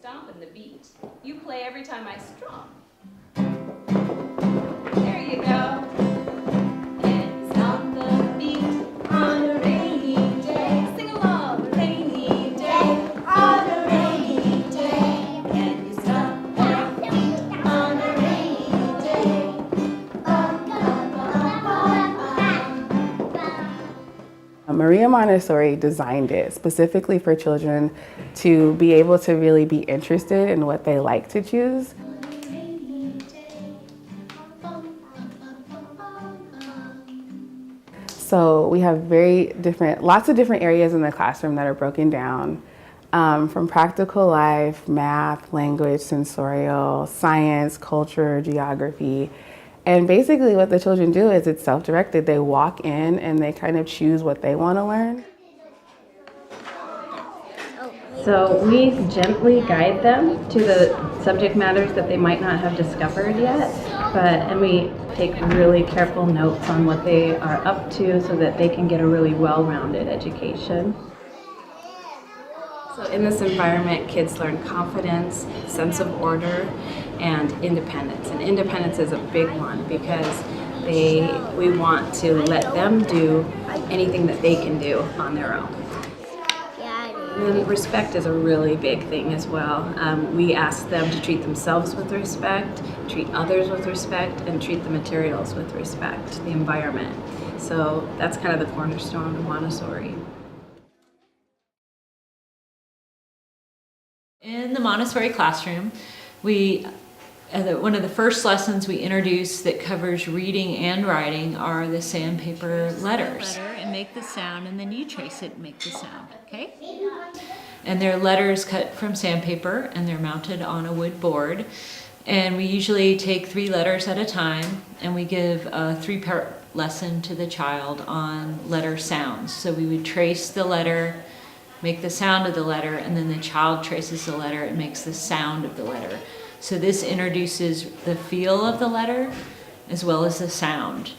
stomping the beat. You play every time I strum. There you go. And stomp the beat on a rainy day. Sing along, rainy day, on a rainy day. And you stomp the beat on a rainy day. Maria Montessori designed it specifically for children to be able to really be interested in what they like to choose. So we have lots of different areas in the classroom that are broken down, from practical life, math, language, sensorial, science, culture, geography. And basically what the children do is it's self-directed. They walk in and they kind of choose what they want to learn. So we gently guide them to the subject matters that they might not have discovered yet, and we take really careful notes on what they are up to so that they can get a really well-rounded education. So in this environment, kids learn confidence, sense of order, and independence. And independence is a big one because we want to let them do anything that they can do on their own. And respect is a really big thing as well. We ask them to treat themselves with respect, treat others with respect, and treat the materials with respect, the environment. So that's kind of the cornerstone of Montessori. In the Montessori classroom, one of the first lessons we introduce that covers reading and writing are the sandpaper letters. And make the sound, and then you trace it and make the sound, okay? And they're letters cut from sandpaper, and they're mounted on a wood board. And we usually take 3 letters at a time, and we give a 3-part lesson to the child on letter sounds. So we would trace the letter, make the sound of the letter, and then the child traces the letter and makes the sound of the letter. So this introduces the feel of the letter as well as the sound.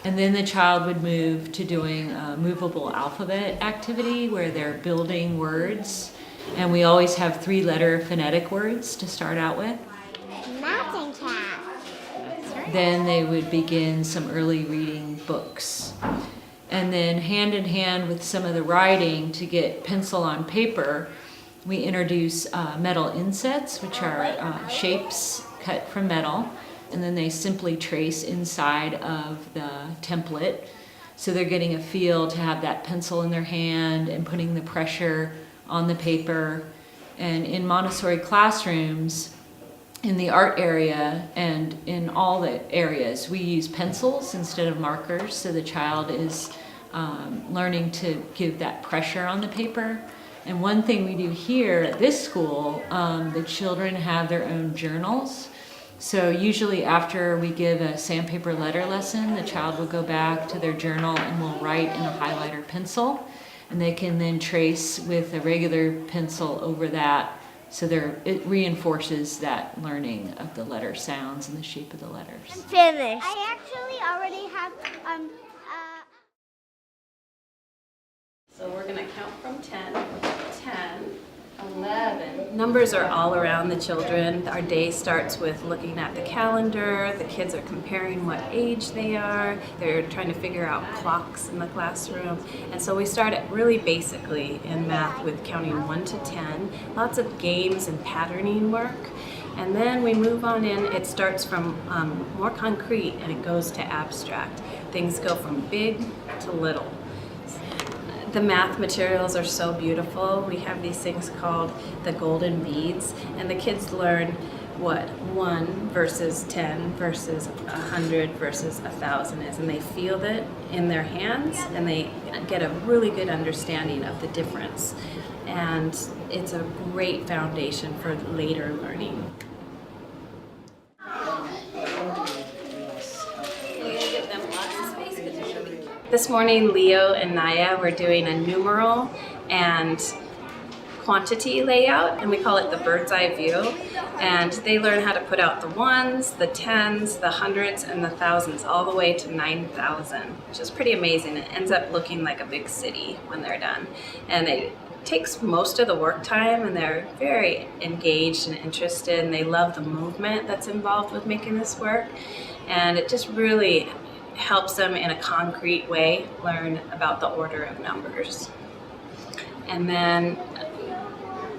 And then the child would move to doing a movable alphabet activity where they're building words. And we always have 3-letter phonetic words to start out with. Mountain cat. Then they would begin some early reading books. And then hand in hand with some of the writing to get pencil on paper, we introduce metal insets, which are shapes cut from metal, and then they simply trace inside of the template. So they're getting a feel to have that pencil in their hand and putting the pressure on the paper. And in Montessori classrooms, in the art area and in all the areas, we use pencils instead of markers, so the child is learning to give that pressure on the paper. And one thing we do here at this school, the children have their own journals. So usually after we give a sandpaper letter lesson, the child will go back to their journal and will write in a highlighter pencil. And they can then trace with a regular pencil over that. So it reinforces that learning of the letter sounds and the shape of the letters. I'm finished. I actually already have So we're going to count from 10, 11. Numbers are all around the children. Our day starts with looking at the calendar. The kids are comparing what age they are. They're trying to figure out clocks in the classroom. And so we start at really basically in math with counting 1 to 10. Lots of games and patterning work. And then we move on in. It starts from more concrete and it goes to abstract. Things go from big to little. The math materials are so beautiful. We have these things called the golden beads, and the kids learn what 1 versus 10 versus 100 versus 1,000 is, and they feel it in their hands, and they get a really good understanding of the difference. And it's a great foundation for later learning. This morning, Leo and Naya were doing a numeral and quantity layout, and we call it the bird's eye view. And they learn how to put out the 1s, the 10s, the 100s, and the 1000s, all the way to 9,000, which is pretty amazing. It ends up looking like a big city when they're done. And they takes most of the work time, and they're very engaged and interested, and they love the movement that's involved with making this work. And it just really helps them in a concrete way learn about the order of numbers. And then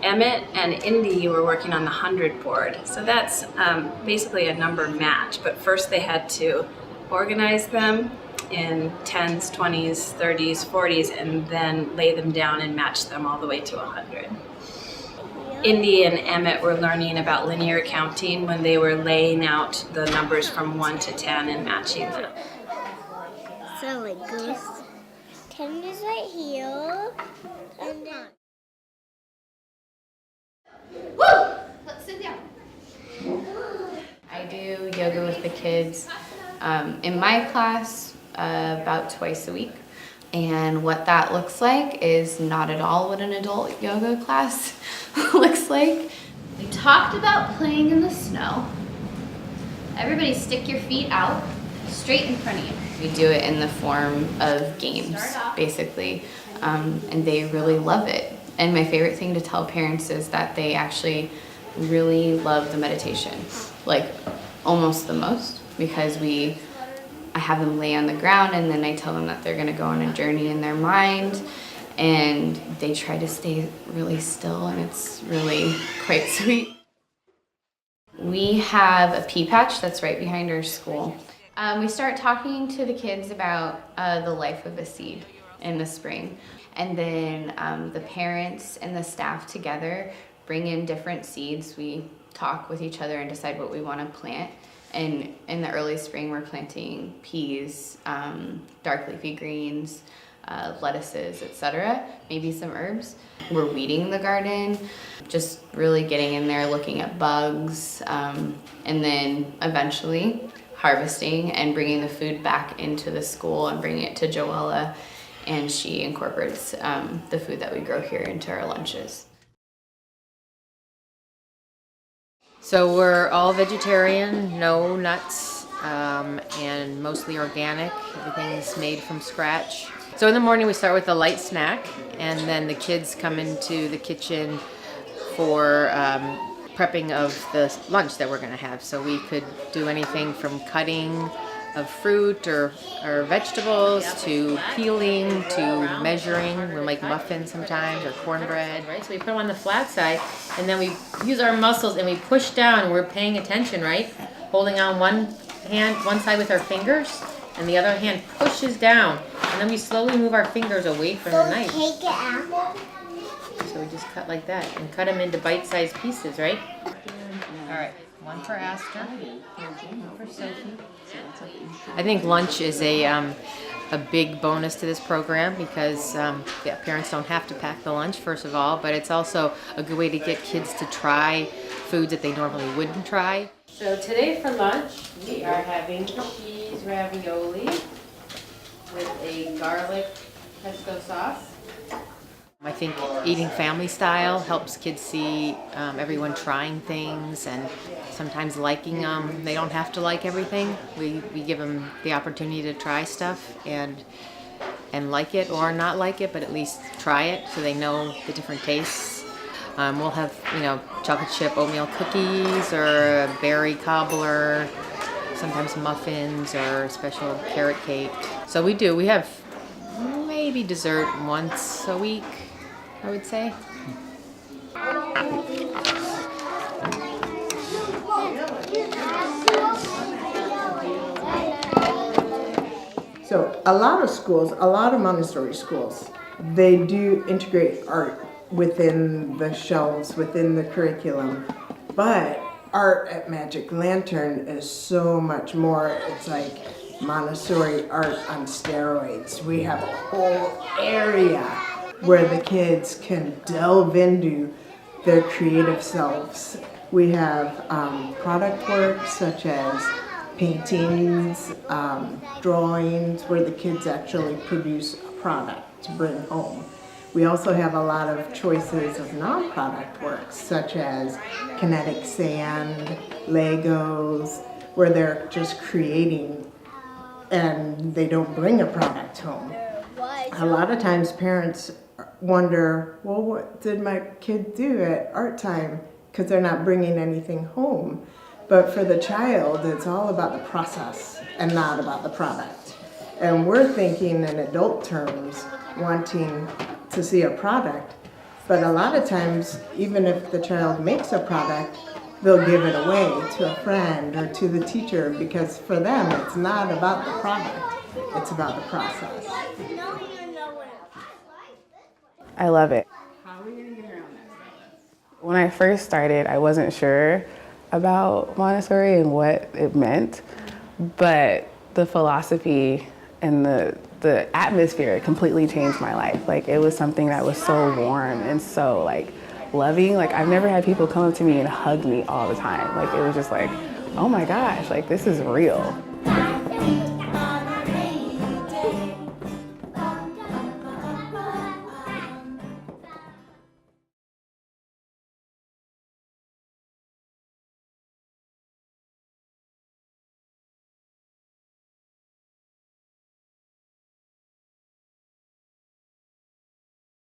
Emmett and Indy were working on the 100 board. So that's basically a number match, but first they had to organize them in 10s, 20s, 30s, 40s, and then lay them down and match them all the way to 100. Indy and Emmett were learning about linear counting when they were laying out the numbers from 1 to 10 and matching them. So it goes 10 is right here. And then Let's sit down. I do yoga with the kids in my class about twice a week. And what that looks like is not at all what an adult yoga class looks like. We talked about playing in the snow. Everybody stick your feet out straight in front of you. We do it in the form of games, basically, and they really love it. And my favorite thing to tell parents is that they actually really love the meditation, like almost the most, because I have them lay on the ground and then I tell them that they're gonna go on a journey in their mind, and they try to stay really still, and it's really quite sweet. We have a pea patch that's right behind our school. We start talking to the kids about the life of a seed in the spring. And then the parents and the staff together bring in different seeds. We talk with each other and decide what we want to plant. And in the early spring, we're planting peas, dark leafy greens, lettuces, etc., maybe some herbs. We're weeding the garden, just really getting in there, looking at bugs, and then eventually harvesting and bringing the food back into the school and bringing it to Joella, and she incorporates the food that we grow here into our lunches. So we're all vegetarian, no nuts, and mostly organic. Everything's made from scratch. So in the morning we start with a light snack, and then the kids come into the kitchen for prepping of the lunch that we're going to have. So we could do anything from cutting of fruit or vegetables to peeling to measuring. We'll make muffins sometimes, or cornbread, right? So we put them on the flat side, and then we use our muscles and we push down. We're paying attention, right? Holding on one side with our fingers, and the other hand pushes down, and then we slowly move our fingers away from the knife. take an apple. So we just cut like that and cut them into bite-sized pieces, right? All right, one for Aster, one for Sophie. I think lunch is a big bonus to this program because parents don't have to pack the lunch, first of all, but it's also a good way to get kids to try foods that they normally wouldn't try. So today for lunch, we are having cheese ravioli with a garlic pesto sauce. I think eating family style helps kids see everyone trying things and sometimes liking them. They don't have to like everything. We give them the opportunity to try stuff and like it or not like it, but at least try it so they know the different tastes. We'll have, chocolate chip oatmeal cookies or a berry cobbler, sometimes muffins or a special carrot cake. So we have maybe dessert once a week, I would say. So a lot of schools, a lot of Montessori schools, they do integrate art within the shelves, within the curriculum, but art at Magic Lantern is so much more. It's like Montessori art on steroids. We have a whole area where the kids can delve into their creative selves. We have product work such as paintings, drawings, where the kids actually produce a product to bring home. We also have a lot of choices of non-product works such as kinetic sand, Legos, where they're just creating and they don't bring a product home. A lot of times parents wonder, well, what did my kid do at art time? Because they're not bringing anything home. But for the child, it's all about the process and not about the product. And we're thinking in adult terms, wanting to see a product. But a lot of times, even if the child makes a product, they'll give it away to a friend or to the teacher, because for them, it's not about the product, it's about the process. I love it. When I first started, I wasn't sure about Montessori and what it meant, but the philosophy and the atmosphere completely changed my life. Like, it was something that was so warm and so like loving. Like, I've never had people come up to me and hug me all the time. Like, it was just like, oh my gosh, like, this is real.